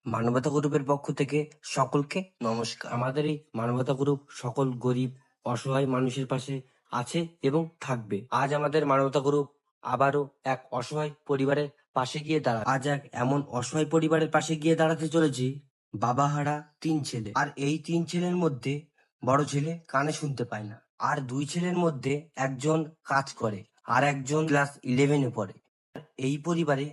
মানবতা গ্রুপের পক্ষ থেকে সকলকে নমস্কার। আমাদের এই মানবতা গ্রুপ সকল গরিব অসহায় মানুষের পাশে আছে এবং থাকবে। আজ আমাদের মানবতা গ্রুপ আবারও এক অসহায় পরিবারের পাশে গিয়ে আজ এক এমন অসহায় পরিবারের পাশে গিয়ে দাঁড়াতে চলেছি, বাবাহারা 3 ছেলে। আর এই 3 ছেলের মধ্যে বড় ছেলে কানে শুনতে পায় না, আর 2 ছেলের মধ্যে একজন কাজ করে আর একজন ক্লাস 11-এ পড়ে। এই পরিবারে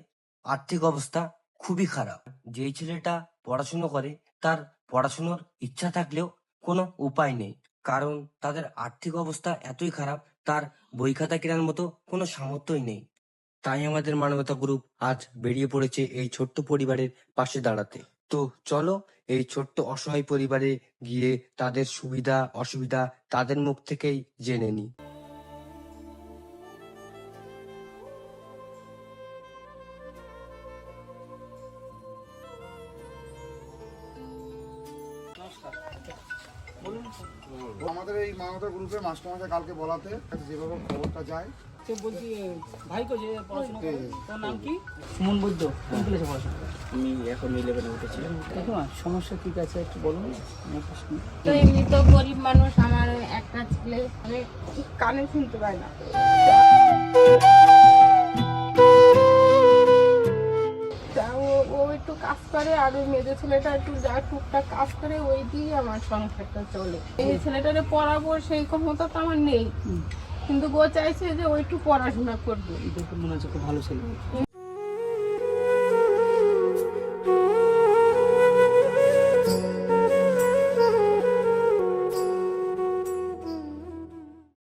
আর্থিক অবস্থা খুবই খারাপ। যেই ছেলেটা পড়াশুনো করে তার পড়াশুনোর ইচ্ছা থাকলেও কোনো উপায় নেই, কারণ তাদের আর্থিক অবস্থা এতই খারাপ, তার বই খাতা কেনার মতো কোনো সামর্থ্যই নেই। তাই আমাদের মানবতা গ্রুপ আজ বেরিয়ে পড়েছে এই ছোট্ট পরিবারের পাশে দাঁড়াতে। তো চলো এই ছোট্ট অসহায় পরিবারে গিয়ে তাদের সুবিধা অসুবিধা তাদের মুখ থেকেই জেনে নিই। আমাদের এই মানবতা গ্রুপে মাস্টারমশাই কালকে বলাতে যেভাবে খবরটা যায় বলছি ভাই যে পড়াশোনা করে তোর নাম কি? সুমন বৈদ্য। কোন ক্লাসে পড়াশোনা? আমি এখন 11 উঠেছি। দেখো সমস্যা ঠিক আছে একটু বলুন। তো এমনি তো গরিব মানুষ, আমার একটা ছেলে মানে কানে শুনতে পায় না। তা ও একটু কাজ করে, আর ওই মেজো ছেলেটা একটু যা টুকটাক কাজ করে, ওই দিয়ে আমার সংসারটা চলে। এই ছেলেটারে পড়াবো সেই ক্ষমতা তো আমার নেই, কিন্তু ও চাইছে যে ও একটু পড়াশোনা করবে। দেখুন মনে হচ্ছে খুব ভালো ছেলে।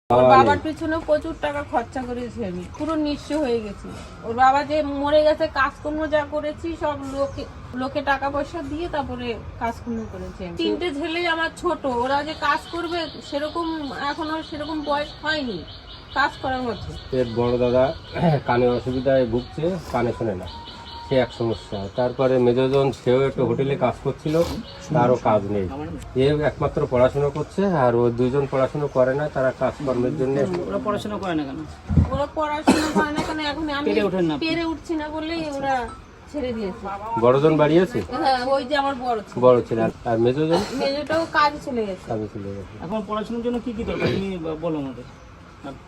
ওর বাবার পিছনে প্রচুর টাকা খরচা করেছি, আমি পুরো নিঃস্ব হয়ে গেছি। ওর বাবা যে মরে গেছে, কাজকর্ম যা করেছি সব লোকে টাকা পয়সা দিয়ে তারপরে কাজকর্ম করেছে। 3টে ছেলে আমার ছোট, ওরা যে কাজ করবে সেরকম এখনো সেরকম বয়স হয়নি কাজ করার মতো। এর বড় দাদা কানে অসুবিধায় ভুগছে, কানে শোনে না, সে এক সমস্যা। তারপরে মেজজন, সেও একটু হোটেলে কাজ করছিল, তারও কাজ নেই। এ একমাত্র পড়াশোনা করছে, আর ও 2জন পড়াশোনা করে না, তারা কাজকর্মের জন্য। ওরা পড়াশোনা করে না কেন? ওরা পড়াশোনা করে না কেন, এখন আমি পেরে উঠছি না বলেই ওরা ছেড়ে দিয়েছে। বড়জন বাড়ি আছে? হ্যাঁ, ওই যে আমার বড় ছেলে। আর মেজজন মেজোটাও কাজে চলে গেছে। এখন পড়াশোনার জন্য কি কি দরকার তুমি বলো আমাদের।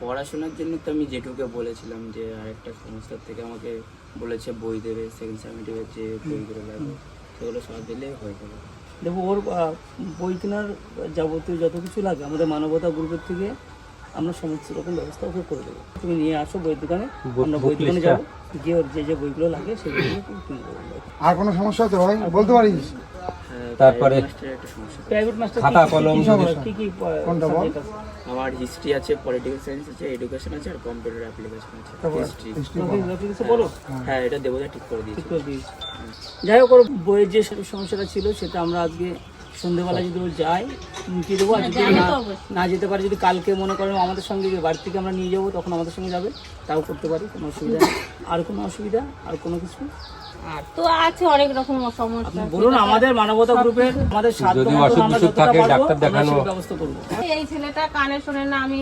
পড়াশোনার জন্য তো আমি জেঠুকে বলেছিলাম যে আরেকটা সংস্থার থেকে আমাকে বলেছে বই দেবে, সেকেন্ড সেমিস্টারের যে বইগুলো লাগবে সেগুলো সব দিলে হয়ে যাবে। দেখো ওর বই কেনার যাবতীয় যত কিছু লাগে আমাদের মানবতা গ্রুপের থেকে আমরা সমস্ত রকম ব্যবস্থা ওকে করে দেবো। তুমি নিয়ে আসো বইয়ের দোকানে, আমরা বই দোকানে যাবো, গিয়ে ওর যে বইগুলো লাগে সেগুলো কিনে দেবো। আর কোনো সমস্যা আছে ভাই বলতে পারিস? তারপরে প্রাইভেট মাস্টার খাতা কলম কি কি কোনটা বল? আমার হিস্ট্রি আছে, পলিটিক্যাল সায়েন্স আছে, এডুকেশন আছে, আর কম্পিউটার অ্যাপ্লিকেশন আছে। হিস্ট্রি বলো। হ্যাঁ, এটা দেবদা ঠিক করে দিয়েছে। যাই হোক, ওর বইয়ের যে সমস্যাটা ছিল সেটা আমরা আজকে সন্ধ্যেবেলা যদি ও যায় মিটিয়ে দেবো। আর যদি না যেতে পারে, যদি কালকে মনে করেন আমাদের সঙ্গে বাড়ি থেকে আমরা নিয়ে যাবো, তখন আমাদের সঙ্গে যাবে, তাও করতে পারি, কোনো অসুবিধা নেই। আর কোনো অসুবিধা আর কোনো কিছু আর তো আছে অনেক রকম সমস্যা। বলুন, আমাদের মানবতা গ্রুপের আমাদের ব্যবস্থা করবো। এই ছেলেটা কানে শোনে না, আমি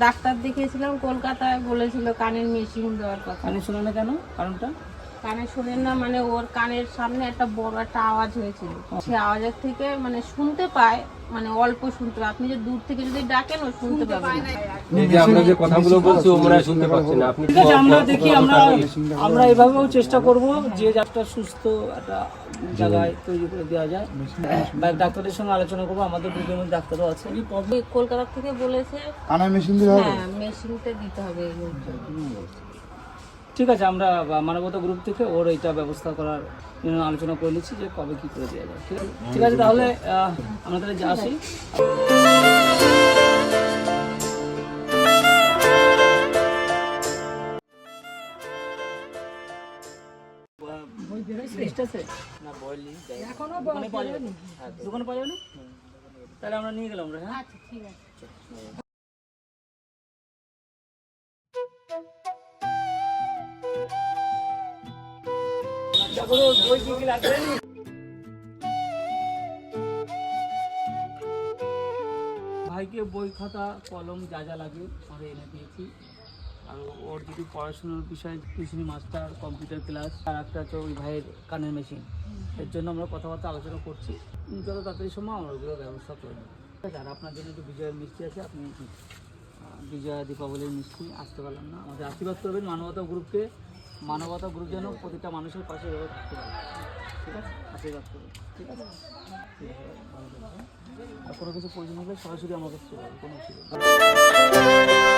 ডাক্তার দেখিয়েছিলাম কলকাতায়, বলেছিল কানের মেশিন দেওয়ার কথা। কানে শোনে না কেন? কারণটা কানে শোনে না মানে ওর কানের সামনে একটা বড় একটা আওয়াজ হয়েছিল, সেই আওয়াজের থেকে মানে শুনতে পায়, মানে অল্প শুনতে পায়। আপনি যে দূর থেকে যদি ডাকেন ও শুনতে পাবেন না। এই যে আমরা যে কথাগুলো বলছি ও মনে হয় শুনতে পাচ্ছে না। আপনি ঠিক আছে, আমরা দেখি, আমরা এভাবেও চেষ্টা করব যে একটা সুস্থ একটা জায়গায় তৈরি করে দেওয়া যায়। ডাক্তারের সঙ্গে আলোচনা করবো, আমাদের গ্রুপের মধ্যে ডাক্তারও আছে। কলকাতা থেকে বলেছে কানের মেশিন দিতে হবে? হ্যাঁ, মেশিনটা দিতে হবে। ঠিক আছে, আমরা মানবতা গ্রুপ থেকে ওর এইটা ব্যবস্থা করার জন্য আলোচনা করে নিচ্ছি যে কবে কি করে দেওয়া যায়। ঠিক আছে, তাহলে আমরা তাহলে আসি। দোকানে পাওয়া যাবে না? তাহলে আমরা নিয়ে গেলাম। হ্যাঁ, আচ্ছা, ঠিক আছে। ভাইকে বই খাতা কলম যা যা লাগে আমরা এনে দিয়েছি। আর ওর যদি পড়াশোনার বিষয়ে টিউশনি মাস্টার, কম্পিউটার ক্লাস, আর একটা হচ্ছে ওই ভাইয়ের কানের মেশিন, এর জন্য আমরা কথাবার্তা আলোচনা করছি। যত তাড়াতাড়ি সময় আমরা ওগুলো ব্যবস্থা করে দেবো। ঠিক আছে, আর আপনার জন্য একটু বিজয়ের মিষ্টি আছে, আপনি বিজয়া দীপাবলির মিষ্টি আসতে পারলাম না, আমাদের আশীর্বাদ করবেন মানবতা গ্রুপকে। মানবতা গ্রুপ যেন প্রতিটা মানুষের পাশে এভাবে থাকতে পারে। ঠিক আছে, আশীর্বাদ করবেন। ঠিক আছে, ঠিক আছে, ভালো থাকবেন। আর কোনো কিছু প্রয়োজন হলে সরাসরি আমার কাছে চলে আসবে, কোনো অসুবিধা নেই।